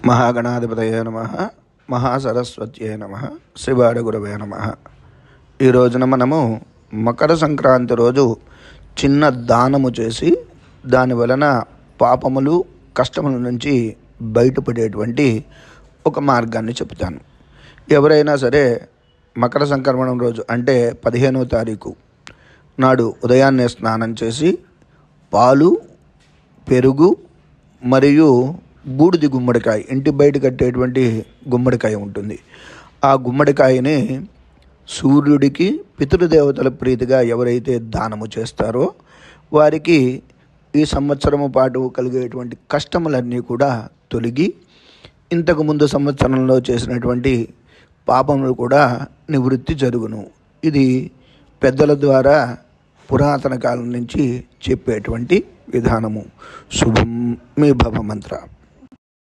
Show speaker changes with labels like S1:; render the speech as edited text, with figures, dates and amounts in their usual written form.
S1: మహాగణాధిపతయే నమః. మహాసరస్వత్యే నమః. శ్రీవాడగురవే నమః. ఈ రోజున మనము మకర సంక్రాంతి రోజు చిన్న దానము చేసి దాని వలన పాపములు కష్టముల నుంచి బయటపడేటువంటి ఒక మార్గాన్ని చెప్తాను. ఎవరైనా సరే మకర సంక్రమణం రోజు అంటే 15వ తారీఖు నాడు ఉదయాన్నే స్నానం చేసి పాలు, పెరుగు మరియు బూడిది గుమ్మడికాయ, ఇంటి బయట కట్టేటువంటి గుమ్మడికాయ ఉంటుంది. ఆ గుమ్మడికాయని సూర్యుడికి, పితృదేవతల ప్రీతిగా ఎవరైతే దానము చేస్తారో వారికి ఈ సంవత్సరము పాటు కలిగేటువంటి కష్టములన్నీ కూడా తొలగి ఇంతకుముందు సంవత్సరంలో చేసినటువంటి పాపములు కూడా నివృత్తి జరుగును. ఇది పెద్దల ద్వారా పురాతన కాలం నుంచి చెప్పేటువంటి విధానము. శుభం మీ భవ మంత్ర.